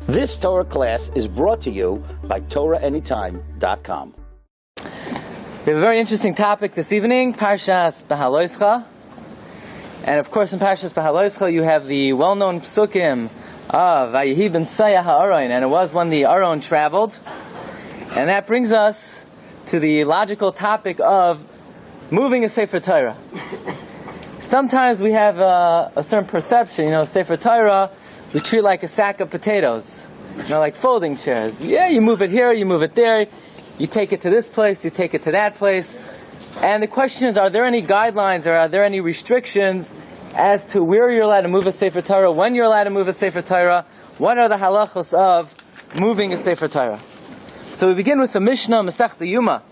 This Torah class is brought to you by TorahAnytime.com. We have a very interesting topic this evening, Parshas Beha'aloscha. And of course in Parshas Beha'aloscha you have the well-known psukim of Vayehi ben Sayah ha'aron, and it was when the Aron traveled. And that brings us to the logical topic of moving a Sefer Torah. Sometimes we have a certain perception, Sefer Torah we treat like a sack of potatoes, like folding chairs. Yeah, you move it here, you move it there, you take it to this place, you take it to that place. And the question is, are there any guidelines or are there any restrictions as to where you're allowed to move a Sefer Torah, when you're allowed to move a Sefer Torah? What are the halachos of moving a Sefer Torah? So we begin with the Mishnah, Masechta Yuma.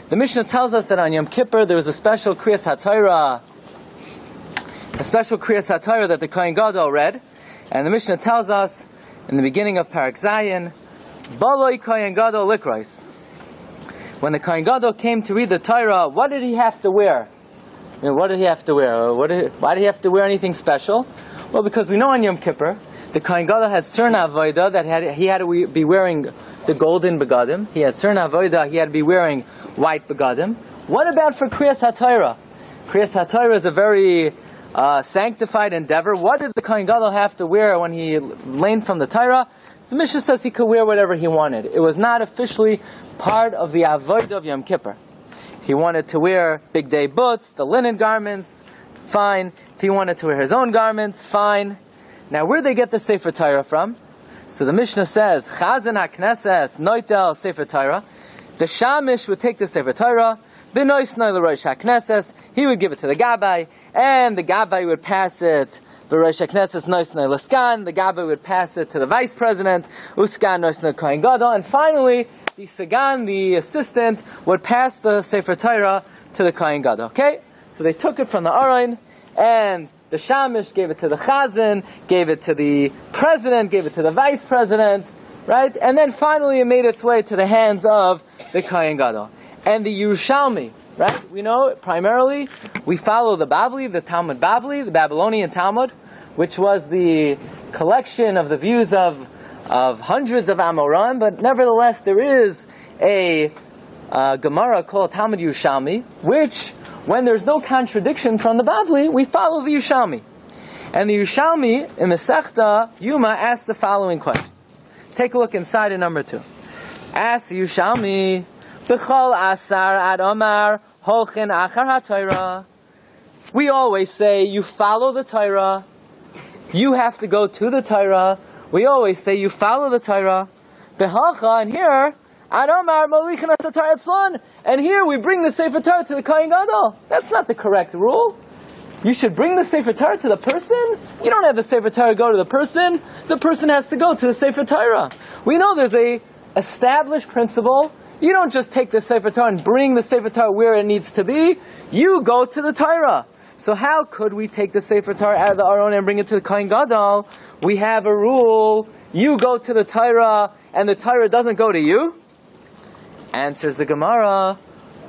The Mishnah tells us that on Yom Kippur there was a special Kriyas HaTorah, that the Kohen Gadol read. And the Mishnah tells us in the beginning of Parak Zayin, Baloi Kohen Gadol Likrois. When the Kohen Gadol came to read the Torah, what did he have to wear? What did he have to wear? Why did he have to wear anything special? Well, because we know on Yom Kippur, the Kohen Gadol had certain avodah that he had to be wearing the golden begadim. He had certain avodah, he had to be wearing white begadim. What about for Kriyas HaTorah? Kriyas HaTorah is a very sanctified endeavor. What did the Kohen Gadol have to wear when he leaned from the Torah? So the Mishnah says he could wear whatever he wanted. It was not officially part of the avodah of Yom Kippur. If he wanted to wear big day boots, the linen garments, fine. If he wanted to wear his own garments, fine. Now where did they get the Sefer Torah from? So the Mishnah says, Chazan HaKnesses Noitel Sefer Torah. The Shamish would take the Sefer Torah, V'noisnoi l'Rosh HaKnesses, he would give it to the Gabbai, and the Gabbai would pass it, V'Rosh HaKnesses noisnoi l'Skan, the Gabbai would pass it to the Vice President, Uskan noisnoi Kohen Gadol, and finally, the Sagan, the assistant, would pass the Sefer Torah to the Kohen Gadol. Okay? So they took it from the Aron, and the Shamish gave it to the Chazan, gave it to the President, gave it to the Vice President, right? And then finally it made its way to the hands of the Kohen Gadol. And the Yerushalmi, right? We know primarily we follow the Bavli, the Talmud Bavli, the Babylonian Talmud, which was the collection of the views of hundreds of Amoraim, but nevertheless there is a Gemara called Talmud Yerushalmi, which, when there's no contradiction from the Bavli, we follow the Yerushalmi. And the Yerushalmi in Masechta Yuma asks the following question. Take a look inside in number 2. Ask the Yerushalmi, B'chol asar ad omar holchin achar ha-Torah. We always say you follow the Torah. You have to go to the Torah. We always say you follow the Torah. B'halcha, and here ad omar molichin asatar etzlon. And here we bring the Sefer Torah to the Kohen Gadol. That's not the correct rule. You should bring the Sefer Torah to the person. You don't have the Sefer Torah go to the person. The person has to go to the Sefer Torah. We know there's a established principle. You don't just take the Sefer Torah and bring the Sefer Torah where it needs to be. You go to the Torah. So how could we take the Sefer Torah out of the Aron and bring it to the Kohen Gadol? We have a rule. You go to the Torah and the Torah doesn't go to you? Answers the Gemara.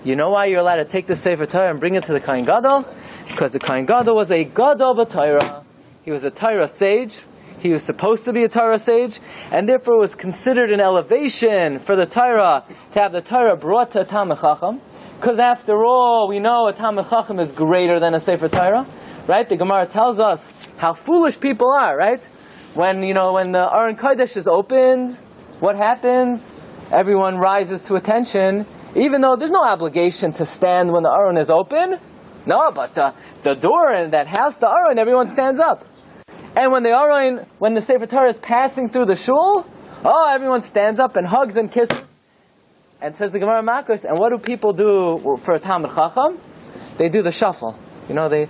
You know why you're allowed to take the Sefer Torah and bring it to the Kohen Gadol? Because the Kohen Gadol was a Gadol b'Torah. He was a Torah sage. He was supposed to be a Torah sage, and therefore was considered an elevation for the Torah to have the Torah brought to a Talmid Chacham. Because after all, we know a Talmid Chacham is greater than a Sefer Torah, right? The Gemara tells us how foolish people are, right? When the Aron Kodesh is opened, what happens? Everyone rises to attention, even though there's no obligation to stand when the Aron is open. No, but the door in that house, the Aron, everyone stands up. And when the Sefer Torah is passing through the shul, everyone stands up and hugs and kisses. And says the Gemara Makos, and what do people do for a Talmid Chacham? They do the shuffle. They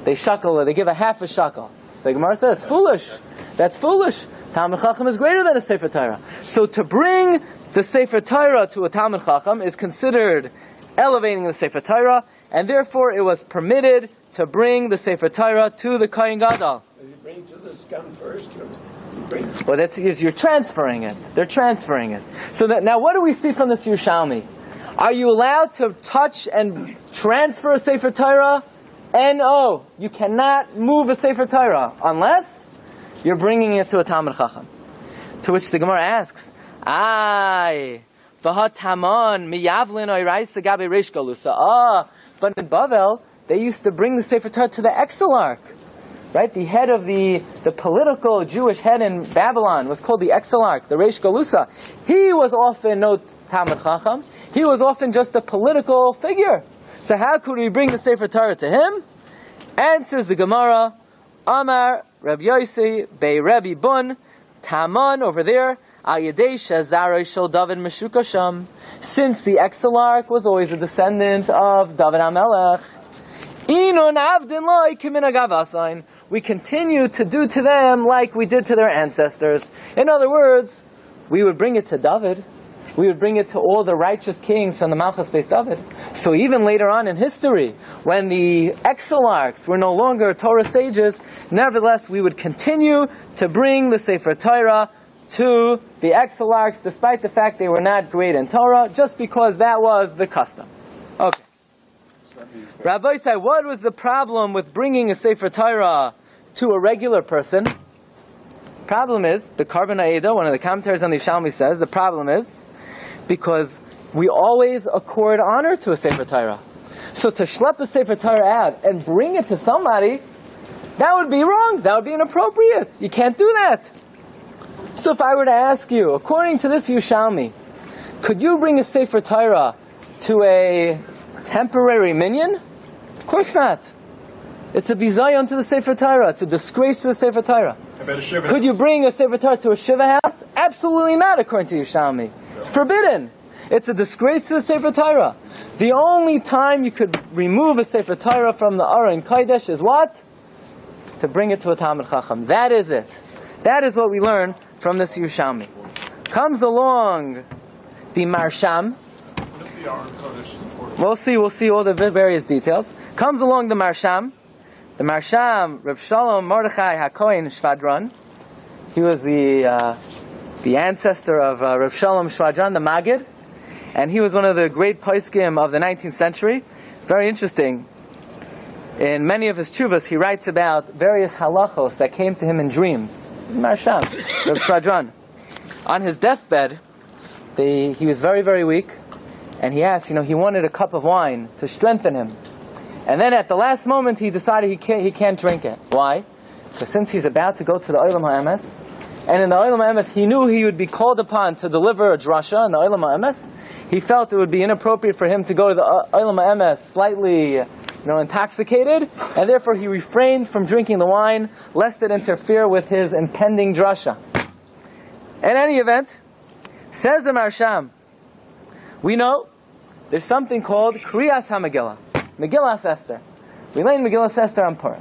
shuckle, they give a half a shuckle. So the Gemara says, it's foolish. That's foolish. Talmid Chacham is greater than a Sefer Torah. So to bring the Sefer Torah to a Talmid Chacham is considered elevating the Sefer Torah, and therefore it was permitted to bring the Sefer Torah to the Kohen Gadol. You bring it to the scum first. Well, you're transferring it. They're transferring it. So now what do we see from this Yerushalmi? Are you allowed to touch and transfer a Sefer Torah? No, you cannot move a Sefer Torah unless you're bringing it to a Talmid Chacham. To which the Gemara asks, Ay, v'hatamon miyavlin oiraisa gabe reish galusa. But in Bavel, they used to bring the Sefer Torah to the exilarch. Right? The head of the political Jewish head in Babylon was called the exilarch, the reish galusa. He was often no Talmid Chacham. He was often just a political figure. So how could we bring the Sefer Torah to him? Answers the Gemara, Amar Reb Yossi Bei Rebbe Bun Taman over there, Al Yedei Shazarei Shel David Meshukasham. Since the exilarch was always a descendant of David HaMelech, Inon Avdin Loi Kiminagav Asain. We continue to do to them like we did to their ancestors. In other words, we would bring it to David. We would bring it to all the righteous kings from the Malchus based David. So even later on in history, when the exilarchs were no longer Torah sages, nevertheless we would continue to bring the Sefer Torah to the exilarchs, despite the fact they were not great in Torah, just because that was the custom. Okay. Rabbi said, what was the problem with bringing a Sefer Torah to a regular person? Problem is, the Karban Ha'eda, one of the commentaries on the Yishalmi says, the problem is, because we always accord honor to a Sefer Torah. So to schlep a Sefer Torah out and bring it to somebody, that would be wrong. That would be inappropriate. You can't do that. So if I were to ask you, according to this Yishalmi, could you bring a Sefer Torah to a temporary minyan? Of course not. It's a bizayon to the Sefer Torah. It's a disgrace to the Sefer Torah. Could you bring a Sefer Torah to a Shiva house? Absolutely not, according to Yishalmi. It's forbidden. It's a disgrace to the Sefer Torah. The only time you could remove a Sefer Torah from the Aron Kodesh is what? To bring it to a Talmid Chacham. That is it. That is what we learn from this Yishalmi. Comes along the Marsham. We'll see all the various details. Comes along the Marsham. The Marsham, Reb Shalom Mordechai HaKohen Shvadron. He was the ancestor of Reb Shalom Shvadron, the Maggid, and he was one of the great poskim of the 19th century. Very interesting. In many of his tshuvas, he writes about various halachos that came to him in dreams. He's Marsham, Reb Shvadron. On his deathbed, he was very, very weak, and he asked, he wanted a cup of wine to strengthen him. And then at the last moment, he decided he can't drink it. Why? Because since he's about to go to the Olam HaEmes, and in the Olam HaEmes, he knew he would be called upon to deliver a drasha in the Olam HaEmes, he felt it would be inappropriate for him to go to the Olam HaEmes slightly, intoxicated, and therefore he refrained from drinking the wine, lest it interfere with his impending drasha. In any event, says the Marsham, we know there's something called Kriyas HaMegillah, Megillas Esther. We learn Megillas Esther on Purim.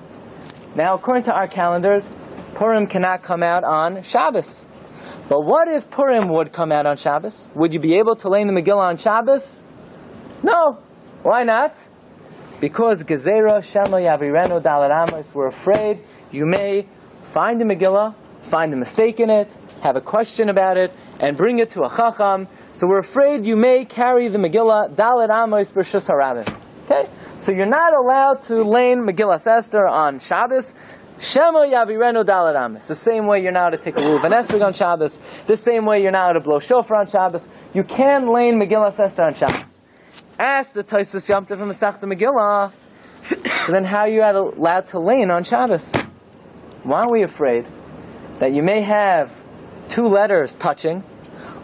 Now, according to our calendars, Purim cannot come out on Shabbos. But what if Purim would come out on Shabbos? Would you be able to lay the Megillah on Shabbos? No. Why not? Because Gezerah Shema Yavirenu Dalet Amos, we're afraid you may find the Megillah, find a mistake in it, have a question about it, and bring it to a Chacham. So we're afraid you may carry the Megillah Dalet Amos B'Shus HaRabim. Okay? So you're not allowed to lane Megillas Esther on Shabbos. Shema Yavirenu Dalet Amos. The same way you're not allowed to take a lulav and esrog on Shabbos. The same way you're not allowed to blow shofar on Shabbos. You can lane Megillas Esther on Shabbos. Ask the Tosfos Yom Tov from Masechta Megillah. So then how are you allowed to lane on Shabbos? Why are we afraid that you may have two letters touching,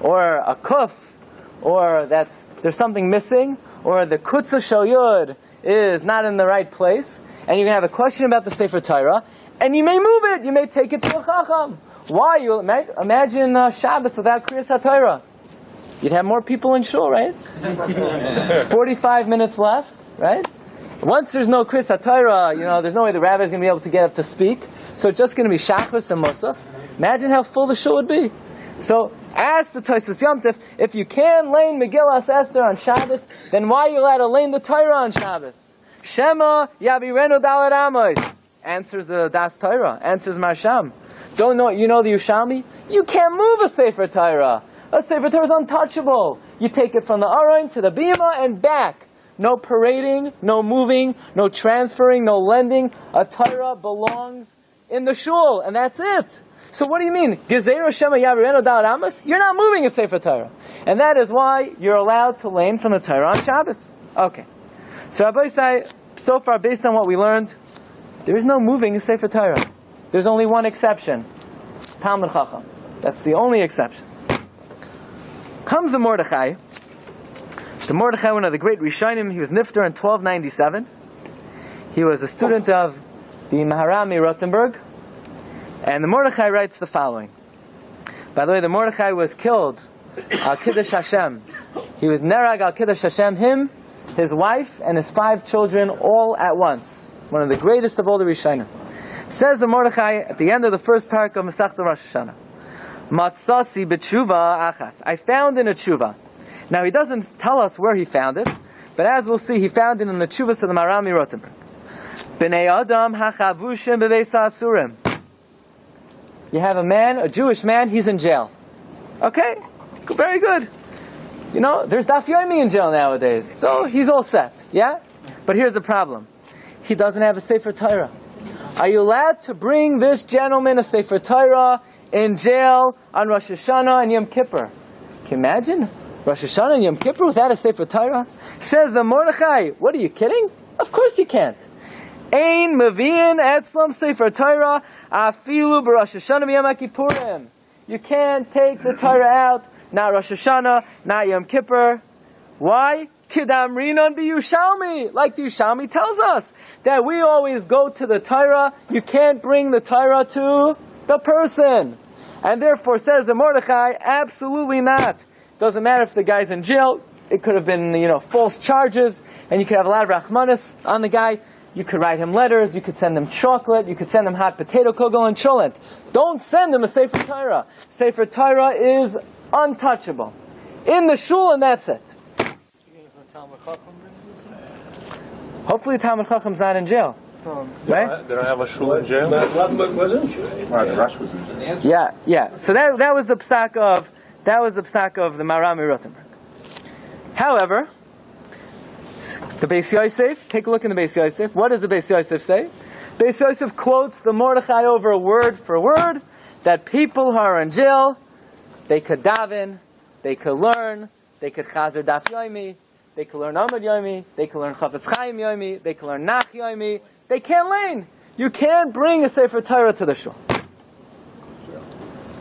or a kuf, or there's something missing, or the kutzah shel yud is not in the right place, and you're going to have a question about the Sefer Torah, and you may move it, you may take it to a chacham. Why? Imagine Shabbos without Kriyas HaTorah. You'd have more people in shul, right? 45 minutes left, right? Once there's no Kriyas HaTorah, there's no way the rabbi is going to be able to get up to speak, so it's just going to be Shachris and Musaf. Imagine how full the shul would be. So, ask the Tosfos Yom Tov, if you can lane Megillas Esther on Shabbos, then why are you allowed to lane the Torah on Shabbos? Shema Yavirenu Dalet Amos. Answers the Das Torah. Answers Marsham. The Yushalmi? You can't move a Sefer Torah. A Sefer Torah is untouchable. You take it from the Aron to the Bima and back. No parading, no moving, no transferring, no lending. A Torah belongs in the shul, and that's it. So what do you mean? Gezeiro Shema Yavreno Dal Amos? You're not moving a Sefer Torah. And that is why you're allowed to lane from the Torah on Shabbos. Okay. So Rabbi say, so far based on what we learned, there is no moving a Sefer Torah. There's only one exception. Talmud Chacham. That's the only exception. Comes the Mordechai. The Mordechai, one of the great Rishonim, he was Nifter in 1297. He was a student of the Maharami Rothenburg. And the Mordechai writes the following. By the way, the Mordechai was killed al Kiddush Hashem. He was Nerag al Kiddush Hashem, him, his wife, and his 5 children all at once. One of the greatest of all the Rishonim. Says the Mordechai at the end of the first parak of Masechta Rosh Hashanah. Matzasi b'tshuva achas. I found in a tshuva. Now he doesn't tell us where he found it, but as we'll see, he found it in the tshuvas of the Marami Rothenburg. B'nei Adam hachavushim b'veis ha'asurim. You have a man, a Jewish man, he's in jail. Okay, very good. You know, there's Daf Yomi in jail nowadays, so he's all set, yeah? But here's the problem. He doesn't have a Sefer Torah. Are you allowed to bring this gentleman a Sefer Torah in jail on Rosh Hashanah and Yom Kippur? Can you imagine? Rosh Hashanah and Yom Kippur without a Sefer Torah? Says the Mordechai, what are you kidding? Of course you can't. Ein mevi'in etzlam Sefer Torah afilu b'Rosh Hashanah v'Yom Kippurim. You can't take the Torah out, not Rosh Hashanah, not Yom Kippur. Why? Kidam rinon b'Yushalmi. Like the Yushalmi tells us, that we always go to the Torah, you can't bring the Torah to the person. And therefore, says the Mordechai, absolutely not. Doesn't matter if the guy's in jail, it could have been, false charges, and you could have a lot of rachmanis on the guy. You could write him letters, you could send him chocolate, you could send him hot potato kugel and cholent. Don't send him a Sefer Torah. Sefer Torah is untouchable. In the shul, and that's it. Hopefully Talmud Chacham's not in jail. Right? They don't have a shul in jail? Wasn't Right, the Rush was in jail. Yeah. So that was the psak of the Marami Rothenburg. However, the Beis Yosef, take a look in the Beis Yosef. What does the Beis Yosef say? Beis Yosef quotes the Mordechai over word for word that people who are in jail, they could daven, they could learn, they could chazer daf yomi, they could learn Amud yomi, they could learn Chafetz Chaim yomi, they could learn Nach yomi. They can't lane. You can't bring a Sefer Torah to the shul.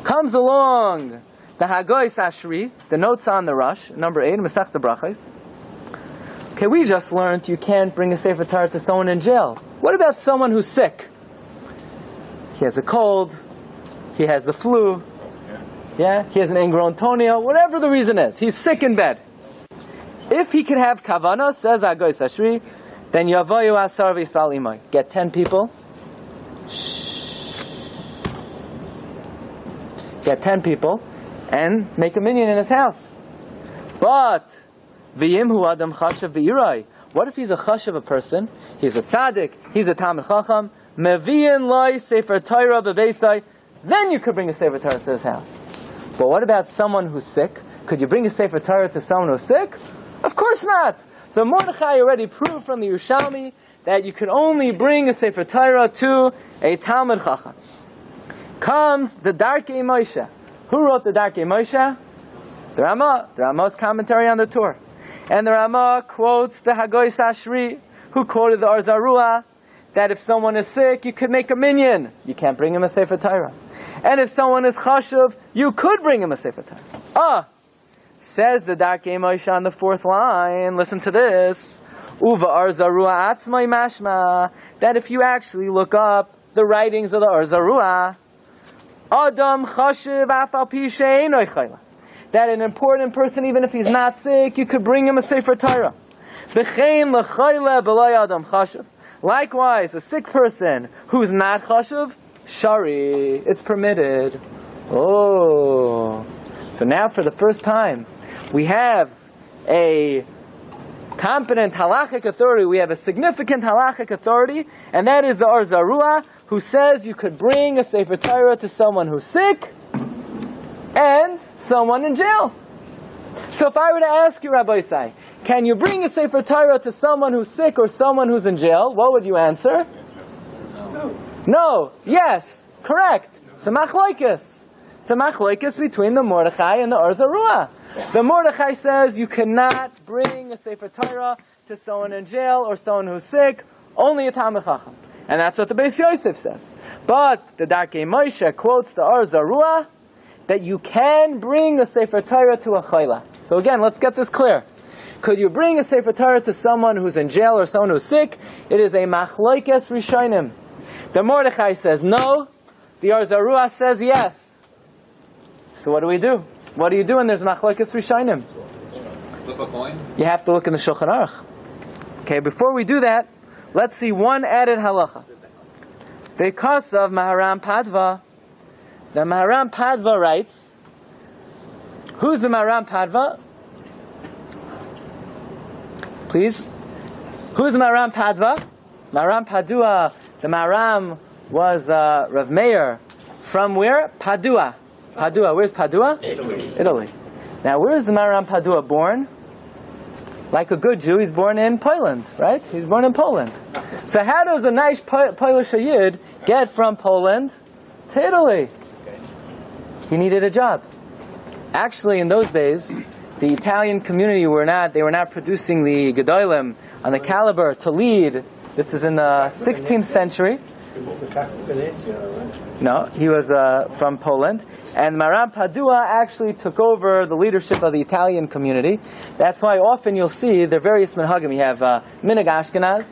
Comes along the Hagoy Sashri, the notes on the Rush, number 8, Masechta Brachos. Okay, we just learned you can't bring a Sefer Torah to someone in jail. What about someone who's sick? He has a cold, he has the flu, yeah, he has an ingrown toenail, whatever the reason is. He's sick in bed. If he can have kavana, says Hagoy Sashri, then Yavayu Asar V'Yisrael Imai. Get 10 people. Get 10 people and make a minyan in his house. But V'yimhu Adam Chashav V'Yirai. What if he's a chashav a person? He's a tzaddik. He's a Talmid Chacham. Mevi'in Loi Sefer Torah B'Veisai. Then you could bring a Sefer Torah to his house. But what about someone who's sick? Could you bring a Sefer Torah to someone who's sick? Of course not. The Mordechai already proved from the Yerushalmi that you could only bring a Sefer Torah to a Talmid Chacham. Comes the Darkei Moshe. Who wrote the Darkei Moshe? The Ramah. The Ramah's commentary on the Torah. And the Ramah quotes the Hagoy Sashri, who quoted the Or Zarua, that if someone is sick, you could make a minyan. You can't bring him a Sefer Torah. And if someone is chashuv, you could bring him a Sefer Torah. Says the Darkei Moshe on the 4th line, listen to this, Uva Or Zarua Atzmai Mashma, that if you actually look up the writings of the Or Zarua, Adam Chashiv Afal Pi She'enoi Chayla, that an important person, even if he's not sick, you could bring him a Sefer Torah. V'chein l'chayla b'loy Adam Chashiv. Likewise, a sick person who's not Chashiv, Shari, it's permitted. So now for the first time, we have a competent halachic authority, we have a significant halachic authority, and that is the Or Zarua, who says you could bring a Sefer Torah to someone who's sick and someone in jail. So if I were to ask you, Rabbi Isai, can you bring a Sefer Torah to someone who's sick or someone who's in jail? What would you answer? No. Yes. Correct. It's a machlokes. It's a machlokes between the Mordechai and the Or Zarua. The Mordechai says you cannot bring a Sefer Torah to someone in jail or someone who's sick, only a Talmid Chacham. And that's what the Beis Yosef says. But the Darkei Moshe quotes the Or Zarua that you can bring a Sefer Torah to a chayla. So again, let's get this clear. Could you bring a Sefer Torah to someone who's in jail or someone who's sick? It is a machlokes rishonim. The Mordechai says no. The Or Zarua says yes. So what do we do? What do you do when there's machlokes rishonim? Flip a coin? You have to look in the Shulchan Aruch. Okay, before we do that, let's see one added halacha. Because of Maharam Padva, the Maharam Padva writes, who's the Maharam Padva? Please. Who's the Maharam Padva? Maharam Padua. The Maharam was Rav Meir. From where? Padua. Padua. Where's Padua? Italy. Now, where is the Maharam Padua born? Like a good Jew, he's born in Poland, right? He's born in Poland. So how does a nice Polish Yid get from Poland to Italy? He needed a job. Actually, in those days, the Italian community were not producing the Gedolim on the caliber to lead. This is in the 16th century. No, he was from Poland. And Maharam Padua actually took over the leadership of the Italian community. That's why often you'll see the various minhagim. You have Minhag Ashkenaz,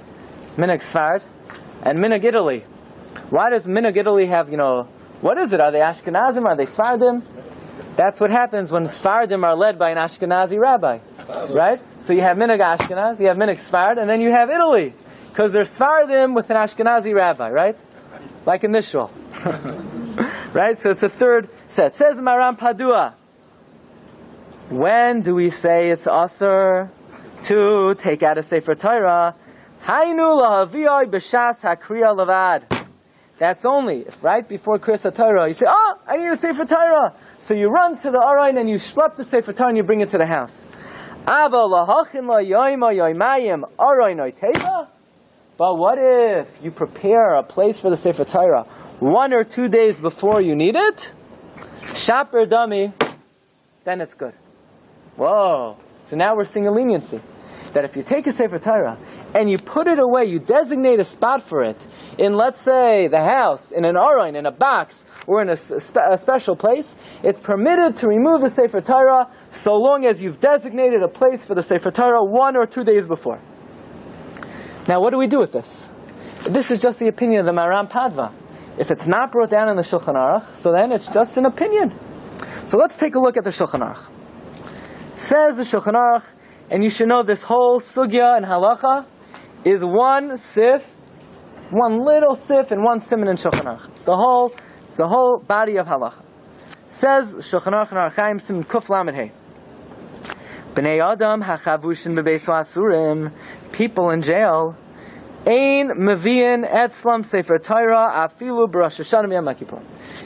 Minhag Sfard, and Minhag Italy. Why does Minhag Italy have, what is it? Are they Ashkenazim? Are they Sfardim? That's what happens when Sfardim are led by an Ashkenazi rabbi. Right? So you have Minhag Ashkenaz, you have Minhag Sfard, and then you have Italy. Because they're Sfardim with an Ashkenazi rabbi, right? Like in this shul. Right? So it's a third set. It says Maharam Padua. When do we say it's asur to take out a Sefer Torah? Hainu lahaviyoi b'shas hakriya levad. That's only, right before Kriyas Torah, you say, I need a Sefer Torah. So you run to the Arayin and you schlep the Sefer Torah and you bring it to the house. Ava lahachin la yoyma yoymayim Arayin oiteva. But what if you prepare a place for the Sefer Torah 1 or 2 days before you need it? Shaper dummy, then it's good. Whoa. So now we're seeing a leniency. That if you take a Sefer Torah and you put it away, you designate a spot for it in, let's say, the house, in an aron, in a box, or in a special place, it's permitted to remove the Sefer Torah so long as you've designated a place for the Sefer Torah 1 or 2 days before. Now, what do we do with this? This is just the opinion of the Maharam Padva. If it's not brought down in the Shulchan Aruch, so then it's just an opinion. So let's take a look at the Shulchan Aruch. Says the Shulchan Aruch, and you should know this whole sugya and halacha is one sif, one little sif, and one siman in Shulchan Aruch. It's the whole body of halacha. Says Shulchan Aruch and Arachaim siman kuf lamed hey. Bnei Adam hachavushin bebeis asurim, people in jail, ein meviin etzlam sefer Torah afilu b'Rosh Hashanah Yom Kippur.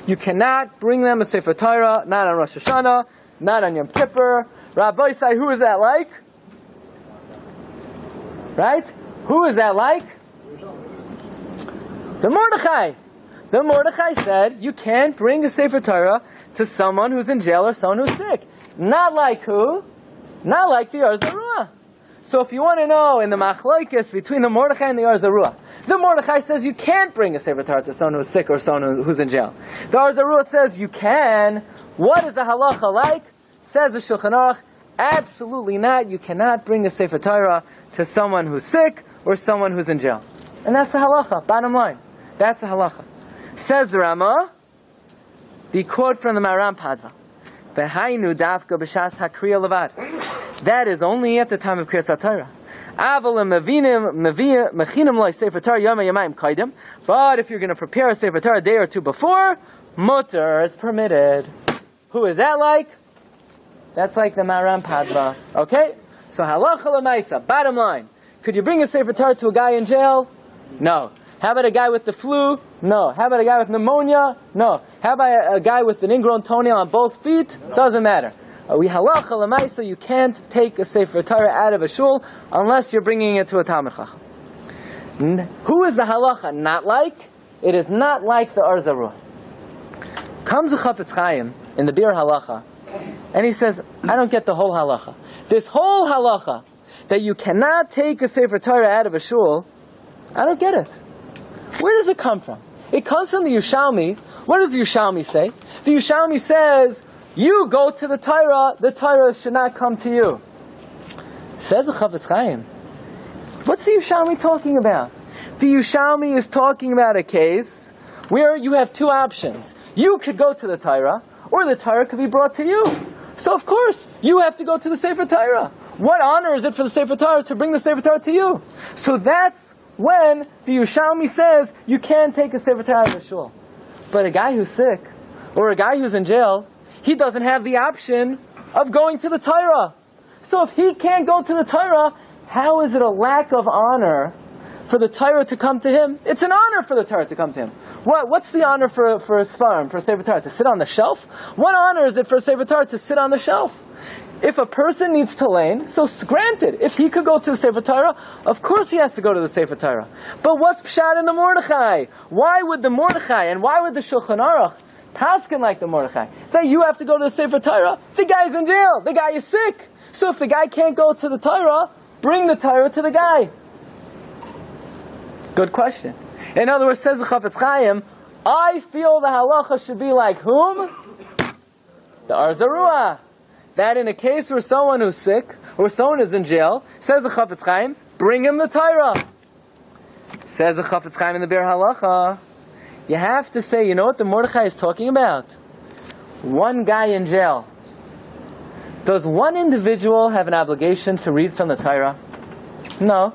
You cannot bring them a sefer Torah, not on Rosh Hashanah, not on Yom Kippur. Rabbi say, who is that like? Right? Who is that like? The Mordechai. The Mordechai said, you can't bring a sefer Torah to someone who's in jail or someone who's sick. Not like who? Not like the Or Zarua. So if you want to know in the machlokes between the Mordechai and the Or Zarua, the Mordechai says you can't bring a sefer Torah to someone who's sick or someone who's in jail. The Or Zarua says you can. What is the halacha like? Says the Shulchan Aruch, absolutely not. You cannot bring a sefer Torah to someone who's sick or someone who's in jail. And that's the halacha, bottom line. That's the halacha. Says the Rama, the quote from the Maharam Padva, V'hainu dafka b'shas hakriya levad. That is only at the time of Kriyas Torah. But if you're going to prepare a sefer Torah a day or two before, mutter, it's permitted. Who is that like? That's like the Maharam Padva. Okay? So halacha l'maisa, bottom line. Could you bring a sefer Torah to a guy in jail? No. How about a guy with the flu? No. How about a guy with pneumonia? No. How about a guy with an ingrown toenail on both feet? Doesn't matter. We halacha l'maisa, you can't take a sefer Torah out of a shul unless you're bringing it to a Talmid Chacham. Who is the halacha not like? It is not like the Or Zarua. Comes the Chafetz Chaim in the Bir Halacha, and he says, I don't get the whole halacha. This whole halacha that you cannot take a Sefer Torah out of a shul, I don't get it. Where does it come from? It comes from the Yerushalmi. What does the Yerushalmi say? The Yerushalmi says, you go to the Torah should not come to you. Says the Chafetz Chaim. What's the Yerushalmi talking about? The Yerushalmi is talking about a case where you have two options. You could go to the Torah, or the Torah could be brought to you. So of course, you have to go to the Sefer Torah. What honor is it for the Sefer Torah to bring the Sefer Torah to you? So that's when the Yerushalmi says you can't take a Sefer Torah out of the shul. But a guy who's sick, or a guy who's in jail, he doesn't have the option of going to the Torah. So if he can't go to the Torah, how is it a lack of honor for the Torah to come to him? It's an honor for the Torah to come to him. What's the honor for a Sfarim, for a Sefer Torah? To sit on the shelf? What honor is it for a Sefer Torah to sit on the shelf? If a person needs to lane, so granted, if he could go to the Sefer Torah, of course he has to go to the Sefer Torah. But what's pshat in the Mordechai? Why would the Mordechai and why would the Shulchan Aruch paskin like the Mordechai? That you have to go to the Sefer Torah? The guy's in jail. The guy is sick. So if the guy can't go to the Torah, bring the Torah to the guy. Good question. In other words, says the Chafetz Chaim, I feel the halacha should be like whom? The Arzaruah. That in a case where someone who's sick, or someone is in jail, says the Chafetz Chaim, bring him the Torah. Says the Chafetz Chaim in the Bir Halacha, you have to say, you know what the Mordechai is talking about? One guy in jail. Does one individual have an obligation to read from the Torah? No.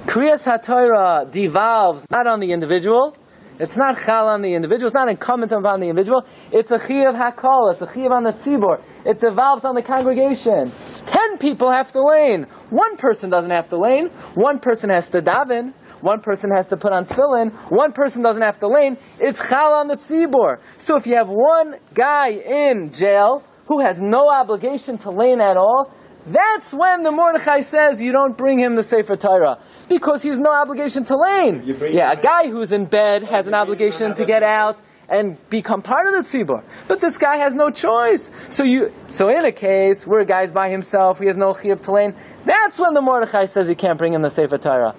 Kriyas HaTorah devolves not on the individual. It's not chal on the individual. It's not incumbent upon the individual. It's a chiyuv hakol. It's a chiyuv on the tzibor. It devolves on the congregation. 10 people have to lane. One person doesn't have to lane. One person has to daven. One person has to put on tefillin. One person doesn't have to lane. It's chal on the tzibor. So if you have one guy in jail who has no obligation to lane at all, that's when the Mordechai says you don't bring him the Sefer Torah. Because he has no obligation to lane. Yeah, a guy who's in bed has an obligation to get out and become part of the tzibur. But this guy has no choice. So in a case where a guy's by himself, he has no chiyuv to lane, that's when the Mordechai says he can't bring him the Sefer Torah.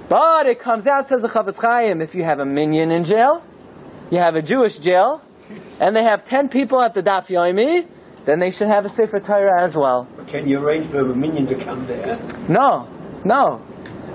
But it comes out, says the Chafetz Chaim, if you have a minyan in jail, you have a Jewish jail, and they have 10 people at the Daf Yomi, then they should have a Sefer Torah as well. Can you arrange for a minyan to come there? No.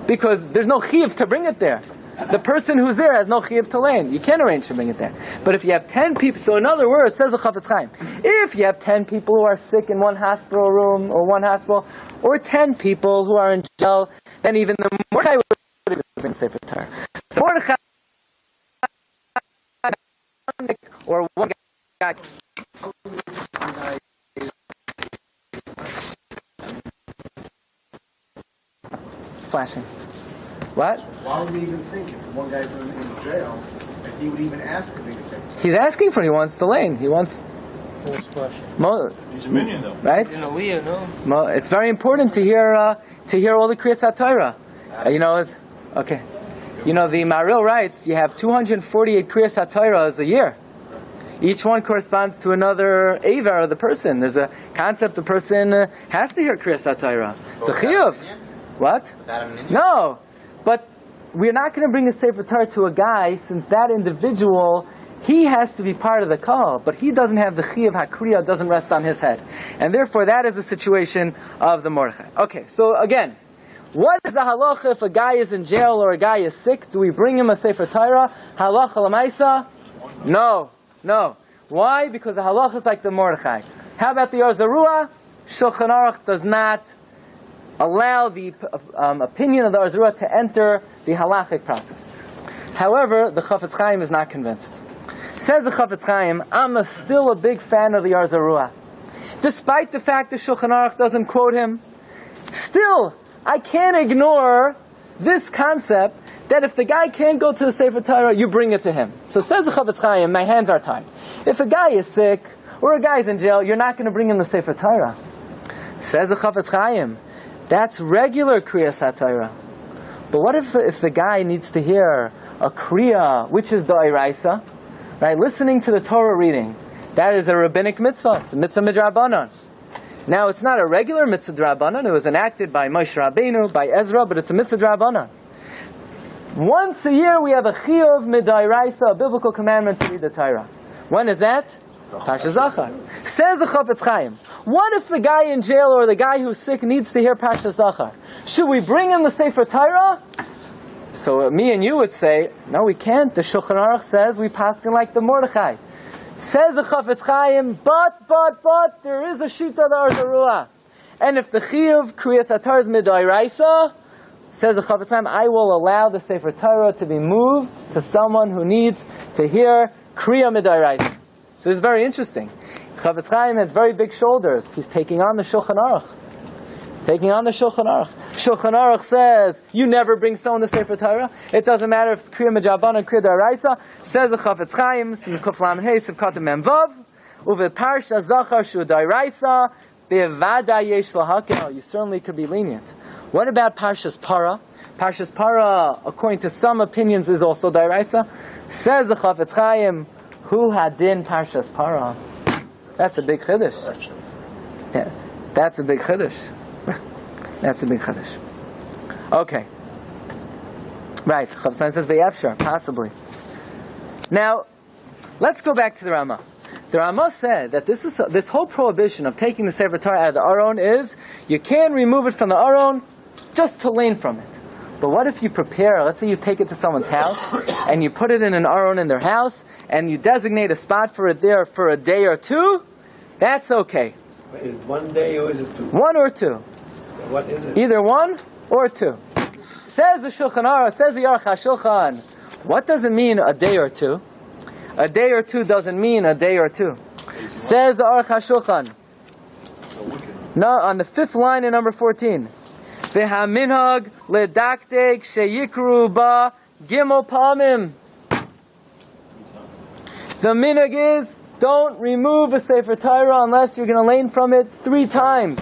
Because there's no chiyuv to bring it there. The person who's there has no chiyuv to lane. You can't arrange to bring it there. But if you have 10 people, so in other words, says the Chafetz Chaim, if you have 10 people who are sick in one hospital room, or one hospital, or 10 people who are in jail, then even the Mordechai would bring Sefer Torah. The Mordechai, or one guy, flashing. What? Why would we even think if one guy's in jail that he would even ask to be the same? He's asking for. He wants to lane. He wants. He's a minion though, right? It's very important to hear all the Kriyas HaTorah. Okay. The Maril writes you have 248 Kriyas HaTorahs a year. Each one corresponds to another aver of the person. There's a concept the person has to hear Kriyas HaTorah. It's a chiyuv. What? No, but we're not going to bring a Sefer Torah to a guy since that individual, he has to be part of the call, but he doesn't have the chiyuv hakriya, doesn't rest on his head, and therefore that is the situation of the Mordechai. Okay, so again, what is the halacha if a guy is in jail or a guy is sick? Do we bring him a Sefer Torah? Halacha l'maisa? No. Why? Because the halacha is like the Mordechai. How about the Arzaruah? Shulchan Aruch does not allow the opinion of the Arzaruah to enter the halachic process. However, the Chafetz Chaim is not convinced. Says the Chafetz Chaim, I'm still a big fan of the Arzaruah. Despite the fact that Shulchan Aruch doesn't quote him, still, I can't ignore this concept that if the guy can't go to the Sefer Torah, you bring it to him. So says the Chafetz Chaim, my hands are tied. If a guy is sick, or a guy's in jail, you're not going to bring him the Sefer Torah. Says the Chafetz Chaim, that's regular Kriyas HaTorah. But what if the guy needs to hear a Kriya, which is D'oraisa, Right? Listening to the Torah reading. That is a rabbinic mitzvah. It's a mitzvah midrabanan. Now, it's not a regular mitzvah drabanan. It was enacted by Moshe Rabbeinu, by Ezra, but it's a mitzvah drabanan. Once a year, we have a chiyuv midairaisa, a biblical commandment to read the Torah. When is that? Parsha Zachar. Says the Chafetz Chaim, what if the guy in jail or the guy who's sick needs to hear Parsha Zachar? Should we bring him the Sefer Torah? So me and you would say, no, we can't. The Shulchan Aruch says we paskin like the Mordechai. Says the Chafetz Chaim, but there is a shita d'Arzarua. And if the chiyuv kriyas atar is midairaisa, says the Chafetz Chaim, I will allow the Sefer Torah to be moved to someone who needs to hear kriya midairaisa. So it's very interesting. Chafetz Chaim has very big shoulders. He's taking on the Shulchan Aruch. Shulchan Aruch says, you never bring someone the Sefer Torah. It doesn't matter if it's Kriya Mejaban or Kriya D'Oraisa. Says the Chafetz Chaim, Sim Kuf Lamed Hey, Sim Katem Mem Vav, Uve Parsha Zachar Shu D'Oraisa, Bevada Yesh Lahakel. You certainly could be lenient. What about Parshas Para? Parshas Para, according to some opinions, is also D'Oraisa. Says the Chafetz Chaim, Hu Hadin Parshas Para. That's a big chiddush. Yeah, that's a big chiddush. That's a big chiddush. Okay. Right. Chafetz Chaim says V'yafshar, possibly. Now, let's go back to the Ramah. The Ramah said that this whole prohibition of taking the Sefer Torah out of the Aron is you can remove it from the Aron just to lean from it. But what if you prepare, let's say you take it to someone's house and you put it in an Aron in their house and you designate a spot for it there for a day or two? That's okay. Is it 1 day or is it 2? 1 or 2. What is it? Either 1 or 2. Says the Shulchan Aruch, says the Aruch HaShulchan, what does it mean a day or 2? A day or 2 doesn't mean a day or 2. Says the Aruch HaShulchan. No, on the 5th line in number 14. Ve'haminhag ledaktek sheyikru ba gimel pamim. The minhag is, don't remove a Sefer Torah unless you're going to lean from it 3 times.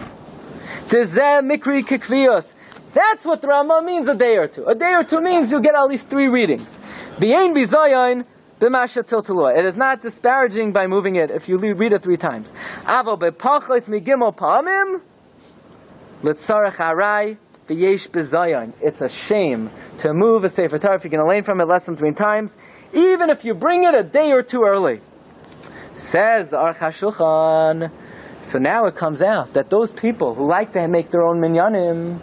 Tezeh mikri kikvios. That's what the Ramah means, a day or 2. A day or 2 means you'll get at least 3 readings. B'yein bizayin b'masha tiltalua. It is not disparaging by moving it if you read it 3 times. Avo b'pachos migimel pamim l'tzarech harai v'yesh b'zayin. It's a shame to move a Sefer Torah if you're going to lean from it less than 3 times, even if you bring it a day or 2 early. Says the Aruch HaShulchan. So now it comes out that those people who like to make their own minyanim,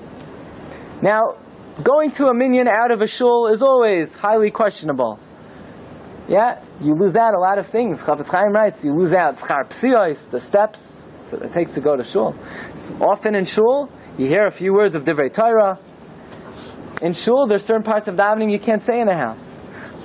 now going to a minyan out of a shul is always highly questionable. Yeah, you lose out a lot of things. Chafetz Chaim writes, you lose out sharpens, the steps that it takes to go to shul. So often in shul, you hear a few words of divrei Torah. In shul, there's certain parts of davening you can't say in the house.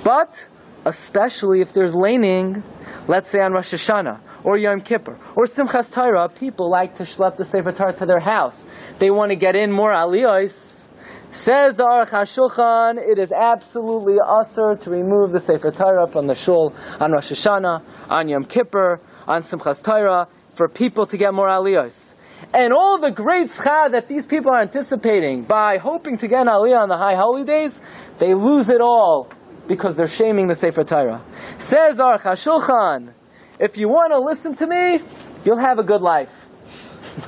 But especially if there's laning, let's say on Rosh Hashanah, or Yom Kippur, or Simchas Torah, people like to schlep the Sefer Torah to their house. They want to get in more aliyos. Says the Aruch HaShulchan, it is absolutely asur to remove the Sefer Torah from the shul on Rosh Hashanah, on Yom Kippur, on Simchas Torah, for people to get more aliyos. And all the great schar that these people are anticipating by hoping to get an aliyah on the high holy days, they lose it all because they're shaming the Sefer Torah. Says Aruch HaShulchan, if you want to listen to me, you'll have a good life.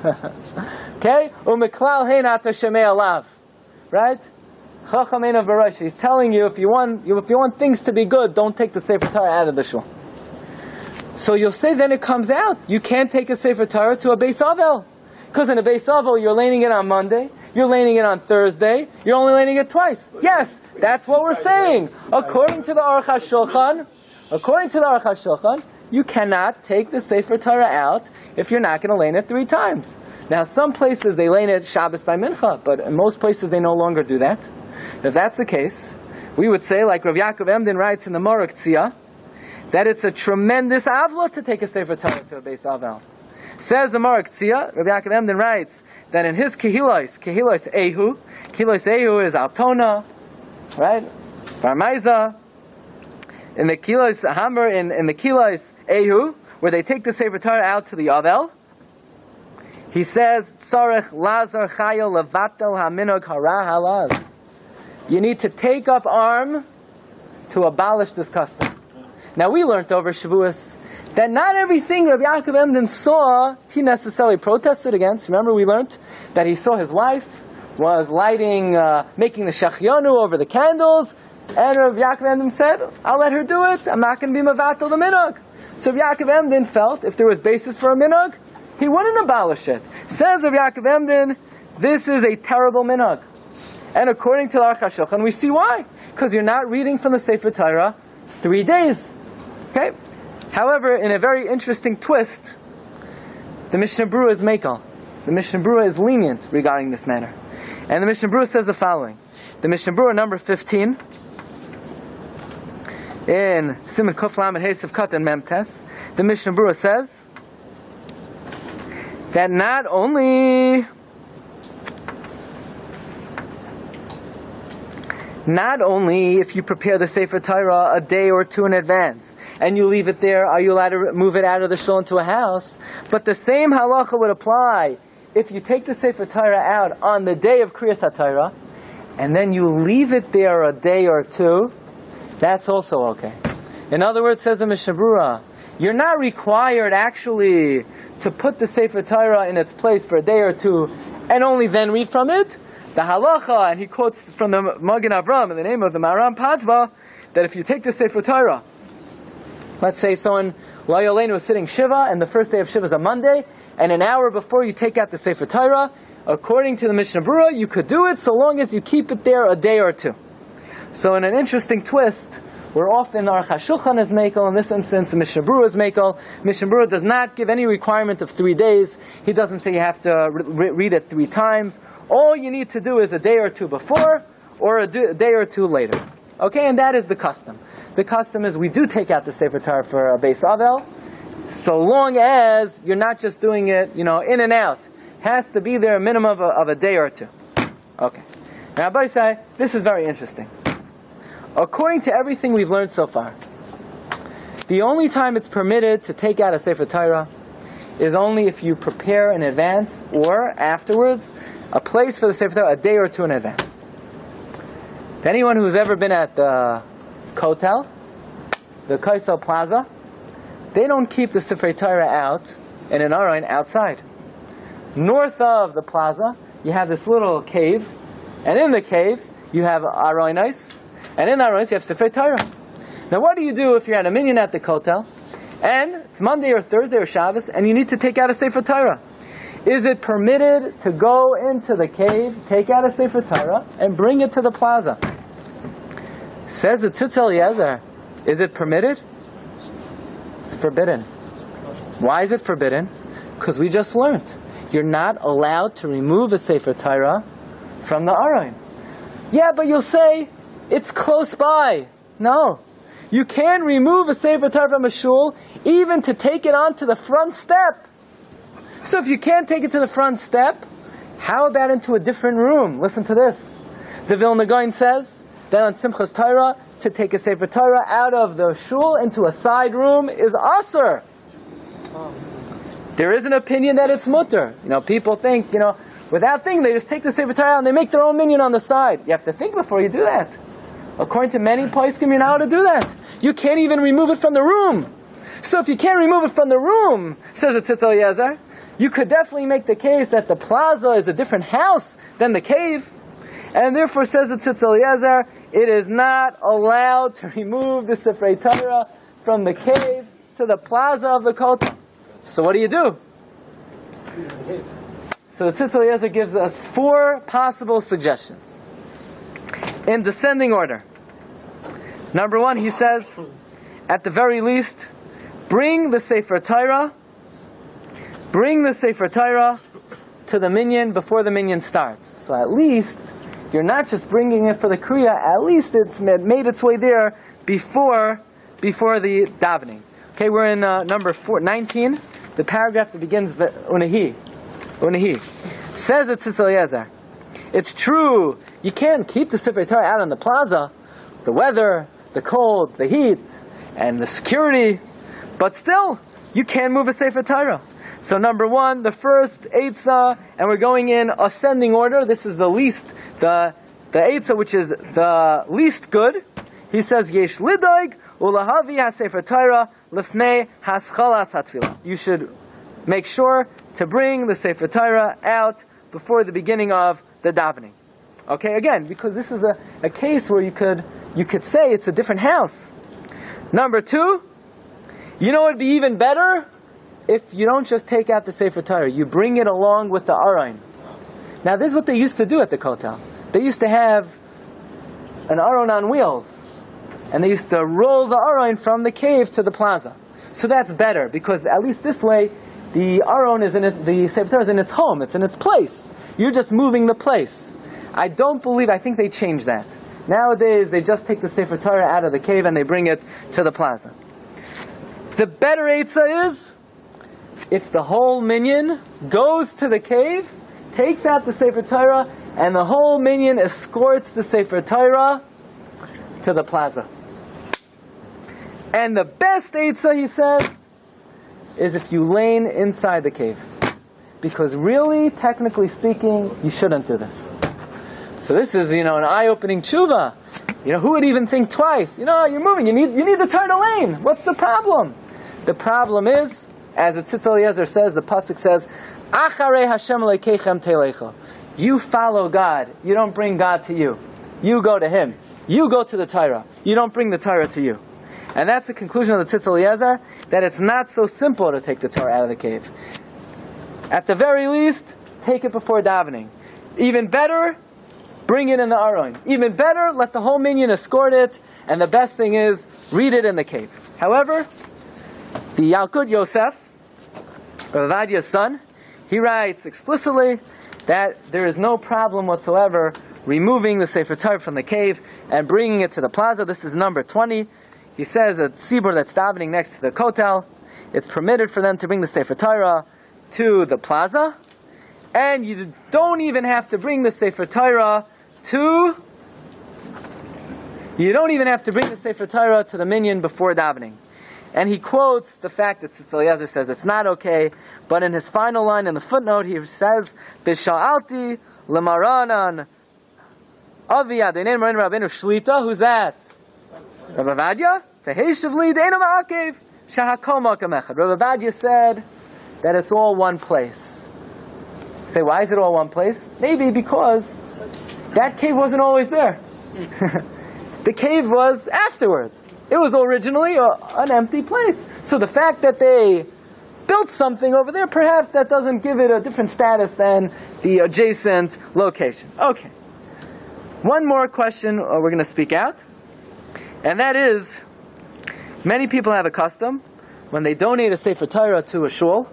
Okay? U'miklal hein ata shemei alav. Right? Chachamena v'rosh. He's telling you if you want things to be good, don't take the Sefer Torah out of the shul. So you'll say then it comes out. You can't take a Sefer Torah to a Beis Avel. Because in a Beis Avel, you're laning it on Monday, you're laning it on Thursday, you're only laning it twice. Yes, that's what we're saying. According to the Aruch HaShulchan, you cannot take the Sefer Torah out if you're not going to lane it 3 times. Now, some places they lane it Shabbos by Mincha, but in most places they no longer do that. If that's the case, we would say, like Rav Yaakov Emden writes in the Morok Tzia, that it's a tremendous avla to take a Sefer Torah to a Beis Avel. Says the Morok Tzia, Rav Yaakov Emden writes that in his Kehilos Ehu is Altona, right? Varmaiza. In the Kilos Hammer, in the Kilos Ehu, where they take the Sefer Torah out to the Avel, he says, Tzarech lazar chayo levatel haminog hara halaz. You need to take up arm to abolish this custom. Now we learned over Shavuos that not everything Rabbi Yaakov Emden saw, he necessarily protested against. Remember we learned that he saw his wife was lighting, making the shachyonu over the candles, and Rabbi Yaakov Emden said, I'll let her do it, I'm not going to be mavatal the minhag. So Rabbi Yaakov Emden felt if there was basis for a minhag, he wouldn't abolish it. Says Rabbi Yaakov Emden, this is a terrible minhag. And according to the Aruch HaShulchan, we see why. Because you're not reading from the Sefer Torah 3 days. Okay? However, in a very interesting twist, the Mishnah Berurah is mekel. The Mishnah Berurah is lenient regarding this matter. And the Mishnah Berurah says the following. The Mishnah Berurah, number 15, in Siman Kuf Lamed Hey Sivkat and Memtes, the Mishnah Berurah says that not only if you prepare the Sefer Torah a day or two in advance, and you leave it there, are you allowed to move it out of the shul into a house? But the same halacha would apply if you take the Sefer Torah out on the day of Kriyas HaTorah, and then you leave it there a day or two, that's also okay. In other words, says the Mishnah Berurah, you're not required actually to put the Sefer Torah in its place for a day or two, and only then read from it. The halacha, and he quotes from the Magen Avram in the name of the Maram Patva, that if you take the Sefer Torah, let's say someone, Lo Yolenu, is sitting Shiva, and the first day of Shiva is a Monday, and an hour before you take out the Sefer Torah, according to the Mishnah Berurah, you could do it so long as you keep it there a day or two. So in an interesting twist, where often Aruch HaShulchan is mekel, in this instance the Mishnah Berurah is mekel. Mishnah Berurah does not give any requirement of 3 days. He doesn't say you have to read it 3 times. All you need to do is a day or two before, or a day or two later. Okay, and that is the custom. The custom is we do take out the Sefer Torah for a Beis Avel, so long as you're not just doing it, in and out. Has to be there a minimum of a day or two. Okay. Now, Rabbi say, this is very interesting. According to everything we've learned so far, the only time it's permitted to take out a Sefer Torah is only if you prepare in advance or afterwards a place for the Sefer Torah a day or two in advance. If anyone who's ever been at the Kotel, the Kaisel Plaza, they don't keep the Sefer Torah out in an aron outside. North of the plaza, you have this little cave, and in the cave you have aronos, and in aronos you have Sefer Torah. Now what do you do if you're at a minyan at the Kotel, and it's Monday or Thursday or Shabbos, and you need to take out a Sefer Torah? Is it permitted to go into the cave, take out a Sefer Torah, and bring it to the plaza? Says the Tzitz Eliezer, is it permitted? It's forbidden. Why is it forbidden? Because we just learned you're not allowed to remove a Sefer Torah from the aron. Yeah, but you'll say it's close by. No. You can remove a Sefer Torah from a shul even to take it onto the front step. So if you can't take it to the front step, how about into a different room? Listen to this. The Vilna Gaon says that on Simchas Torah, to take a Sefer Torah out of the shul into a side room is asur. There is an opinion that it's mutter. People think, without thinking, they just take the Sefer Torah out and they make their own minyan on the side. You have to think before you do that. According to many poskim, you're not allowed to do that. You can't even remove it from the room. So if you can't remove it from the room, says the Tzitz Eliezer, you could definitely make the case that the plaza is a different house than the cave. And therefore, says the Tzitz Eliezer, it is not allowed to remove the Sefer Torah from the cave to the plaza of the Kotel. So what do you do? So the Tzitz Eliezer gives us 4 possible suggestions in descending order. Number 1, he says, at the very least, bring the Sefer Torah to the minyan before the minyan starts. So at least you're not just bringing it for the kriya, at least it's made its way there before the davening. Okay, we're in number 19, the paragraph that begins unahi. Says it Tzitz Eliezer, it's true, you can't keep the Sefer Torah out on the plaza, the weather, the cold, the heat, and the security, but still, you can move a Sefer Torah. So number 1, the first Eitzah, and we're going in ascending order. This is the least, the Eitzah which is the least good, He says, Yesh lidoig ulahavi ha-sefer Torah lifnei haschalas hatfilah. You should make sure to bring the Sefer Torah out before the beginning of the davening. Okay, again, because this is a case where you could say it's a different house. Number 2, you know what would be even better? If you don't just take out the Sefer Torah, you bring it along with the Aron. Now this is what they used to do at the Kotel. They used to have an Aron on wheels, and they used to roll the Aron from the cave to the plaza. So that's better, because at least this way, the Aron is the Sefer Torah is in its home, it's in its place. You're just moving the place. I think they changed that. Nowadays, they just take the Sefer Torah out of the cave and they bring it to the plaza. The better eitzah is, if the whole minyan goes to the cave, takes out the Sefer Torah, and the whole minyan escorts the Sefer Torah to the plaza. And the best eitzah, he says, is if you lane inside the cave. Because really, technically speaking, you shouldn't do this. So this is, an eye-opening tshuva. Who would even think twice? You're moving, you need the Torah to lane. What's the problem? The problem is, as the Tzitz Eliezer says, the pasuk says, Acharei Hashem lekeichem telecha. You follow God. You don't bring God to you. You go to Him. You go to the Torah. You don't bring the Torah to you. And that's the conclusion of the Tzitz Eliezer, that it's not so simple to take the Torah out of the cave. At the very least, take it before davening. Even better, bring it in the Aron. Even better, let the whole minyan escort it. And the best thing is, read it in the cave. However, the Yalkut Yosef, Rav Avadia's son, he writes explicitly that there is no problem whatsoever removing the Sefer Torah from the cave and bringing it to the plaza. This is number 20. He says that tzibur that's davening next to the kotel, it's permitted for them to bring the Sefer Torah to the plaza, and you don't even have to bring the Sefer Torah to the minyan before davening. And he quotes the fact that Tzitz Eliezer says it's not okay, but in his final line in the footnote he says, B'sha'alti l'maranan avi adeinen marin rabbeinu shlita. Who's that? Rabbi Avadia? Teheshav li deinu ma'akev shahakol makam echad. Rabbi Avadia said that it's all one place. Say, why is it all one place? Maybe because that cave wasn't always there. The cave was afterwards. It was originally an empty place. So the fact that they built something over there, perhaps that doesn't give it a different status than the adjacent location. Okay. One more question we're going to speak out. And that is, many people have a custom, when they donate a Sefer Torah to a shul,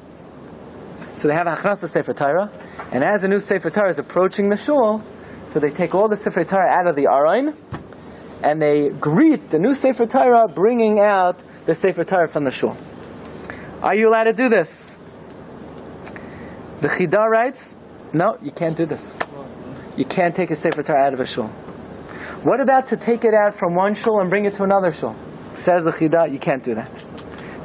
so they have a Hachnasa Sefer Torah, and as a new Sefer Torah is approaching the shul, so they take all the Sefer Torah out of the Aron, and they greet the new Sefer Torah, bringing out the Sefer Torah from the shul. Are you allowed to do this? The Chida writes, no, you can't do this. You can't take a Sefer Torah out of a shul. What about to take it out from one shul and bring it to another shul? Says the Chida, you can't do that.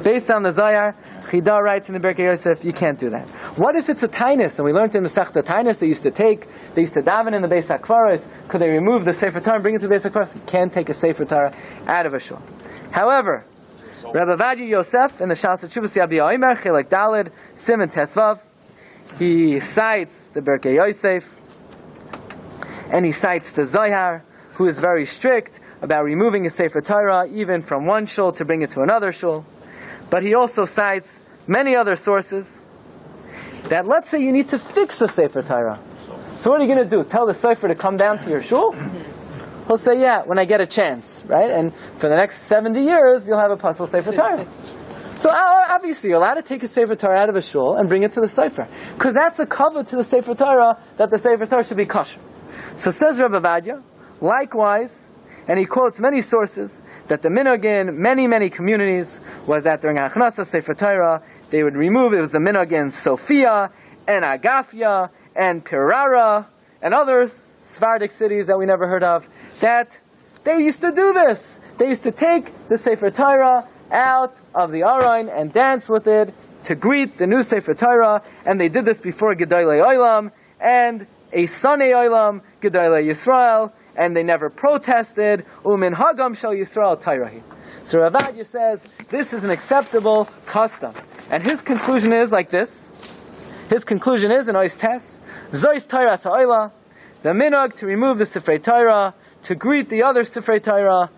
Based on the Zayar, Chida writes in the Berkei Yosef, you can't do that. What if it's a tainus? And we learned in the Masechta tainus, they used to daven in the Beis HaKvaros. Could they remove the Sefer Torah and bring it to the Beis HaKvaros? You can't take a Sefer Torah out of a shul. However, Rabbi Avadia Yosef in the Shas HaTshuvas Yabi Omer, Chelek Daled, Siman Tesvav, he cites the Berkei Yosef, and he cites the Zohar, who is very strict about removing a Sefer Torah even from one shul to bring it to another shul. But he also cites many other sources that, let's say you need to fix the Sefer Torah. So what are you going to do? Tell the Sefer to come down to your shul? He'll say, yeah, when I get a chance, right? And for the next 70 years, you'll have a Pasal Sefer Torah. So obviously, you're allowed to take a Sefer Torah out of a shul and bring it to the Sefer, because that's a cover to the Sefer Torah, that the Sefer Torah should be kosher. So says Rabbi Avadia, likewise, and he quotes many sources, that the minhag in many communities was that during Hachnasa Sefer Torah, they would remove, it was the minhag in Sofia, and Agafia, and Pirara, and other Sephardic cities that we never heard of, that they used to do this. They used to take the Sefer Torah out of the Aron and dance with it to greet the new Sefer Torah, and they did this before Gedolei Olam, and a Sanei Olam, Gedolei Yisrael, and they never protested. Umin hagam shel Yisrael Tairahi. So Rav Adya says this is an acceptable custom, and his conclusion is like this. His conclusion is in Ois Tes, Zois Tairas Ha'oila, the minhag to remove the Sifrei Torah, to greet the other Sifrei Torah,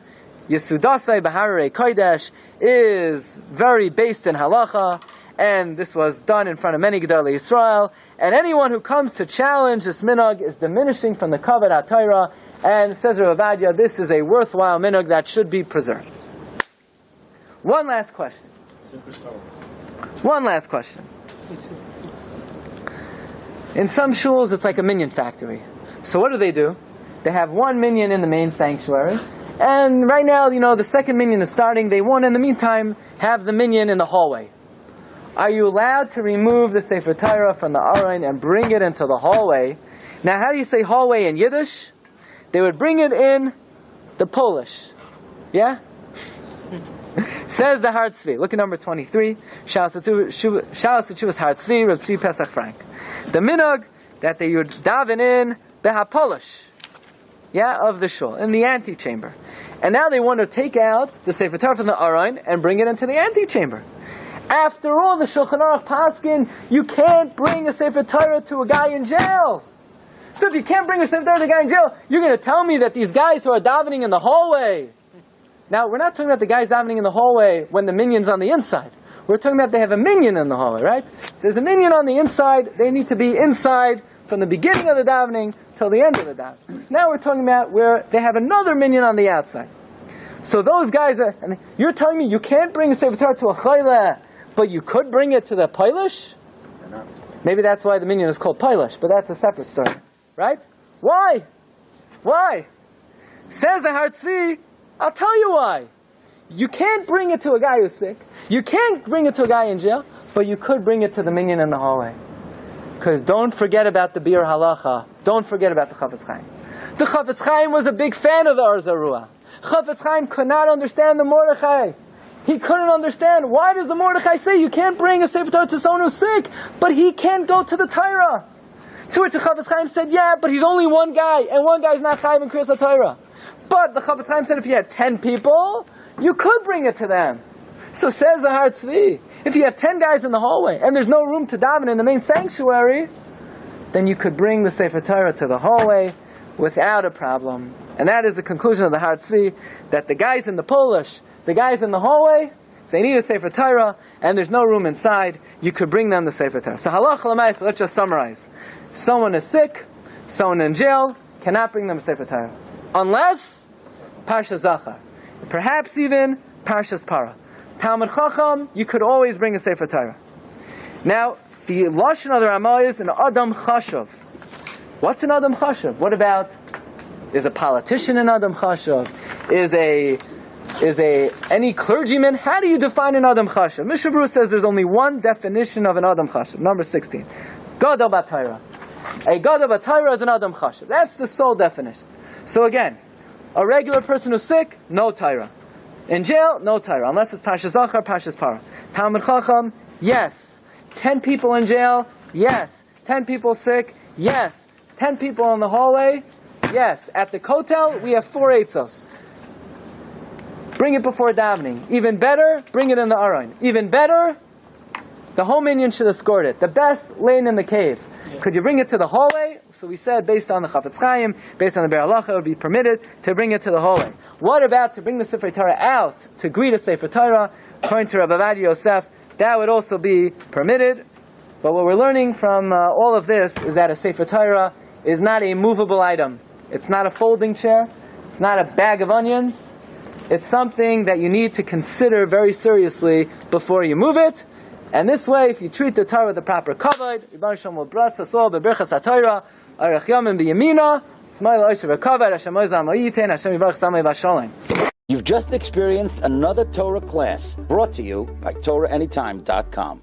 Yesudasai B'harei Kodesh, is very based in halacha, and this was done in front of many Gedolei Yisrael, and anyone who comes to challenge this minhag is diminishing from the Kavod HaTorah, and says Rav Adya, this is a worthwhile minhag that should be preserved. One last question. One last question. In some shuls, it's like a minyan factory. So what do? They have one minyan in the main sanctuary, and right now, the second minyan is starting. They want, in the meantime, have the minyan in the hallway. Are you allowed to remove the Sefer Torah from the Aron and bring it into the hallway? Now, how do you say hallway in Yiddish? They would bring it in the Polish. Yeah? Says the Har Tzvi. Look at number 23. Shalas Teshuvas Har Tzvi, Rav Tzvi Pesach Frank. The minhag that they would daven in Beha'aloscha, of the shul, in the antechamber. And now they want to take out the Sefer Torah from the Aron and bring it into the antechamber. After all, the Shulchan Aruch paskin, you can't bring a Sefer Torah to a guy in jail. So if you can't bring a Sefer Torah to a guy in jail, you're going to tell me that these guys who are davening in the hallway. Now, we're not talking about the guys davening in the hallway when the minyan's on the inside. We're talking about they have a minyan in the hallway, right? There's a minyan on the inside. They need to be inside from the beginning of the davening till the end of the davening. Now we're talking about where they have another minyan on the outside. So those guys and you're telling me you can't bring a Sefer Torah to a chayla, but you could bring it to the Polish? Maybe that's why the minyan is called Polish, but that's a separate story. Right? Why? Why? Says the Har Tzvi, I'll tell you why. You can't bring it to a guy who's sick. You can't bring it to a guy in jail, but you could bring it to the minyan in the hallway. Because don't forget about the Bir Halacha. Don't forget about the Chafetz Chaim. The Chafetz Chaim was a big fan of the Or Zarua. Chafetz Chaim could not understand the Mordechai. He couldn't understand. Why does the Mordechai say you can't bring a Sefer Torah to someone who's sick, but he can't go to the Torah? To which the Chafetz Chaim said, yeah, but he's only one guy, and one guy's not Chayiv in Kriyas HaTorah. But the Chafetz Chaim said if you had 10 people, you could bring it to them. So says the Har Tzvi, if you have 10 guys in the hallway, and there's no room to daven in the main sanctuary, then you could bring the Sefer Torah to the hallway without a problem. And that is the conclusion of the Har Tzvi, that the guys in the Polish, the guys in the hallway, if they need a Sefer Torah, and there's no room inside, you could bring them the Sefer Torah. So halacha l'maisa, let's just summarize. Someone is sick, someone in jail, cannot bring them a Sefer Torah. Unless Parsha Zachar. Perhaps even Parshas Para. Talmud Chacham, you could always bring a Sefer Torah. Now, the Lashon of the Ramah is an Adam Chashav. What's an Adam Chashav? What about, is a politician an Adam Chashav? Is any clergyman? How do you define an Adam Chashav? Mishnah Berurah says there's only one definition of an Adam Chashav. Number 16. Gold of MMH. A Gold of MMH is an Adam Chashav. That's the sole definition. So again, a regular person who's sick, no Torah. In jail, no Torah, unless it's Parshas Zachar, Parshas Para. Talmud Chacham, yes. 10 people in jail, yes. 10 people sick, yes. 10 people in the hallway, yes. At the kotel, we have 4 eitzos. Bring it before davening. Even better, bring it in the aron. Even better, the whole minyan should escort it. The best, laying in the cave. Yeah. Could you bring it to the hallway? So we said, based on the Chafetz Chaim, based on the Beha'aloscha, it would be permitted to bring it to the hallway. What about to bring the Sefer Torah out to greet a Sefer Torah? According to Rabbi Ovadia Yosef, that would also be permitted. But what we're learning from all of this is that a Sefer Torah is not a movable item. It's not a folding chair. It's not a bag of onions. It's something that you need to consider very seriously before you move it. And this way, if you treat the Torah with the proper kavod, Rebbeinu Shalom will bless us all b'berachas HaTorah, Arech Yomim b'Yamina, Smail Oishav v'Kavod, Hashem Oizam Lo'yitein, Hashem Yivarech Samei v'Shalom. You've just experienced another Torah class brought to you by TorahAnytime.com.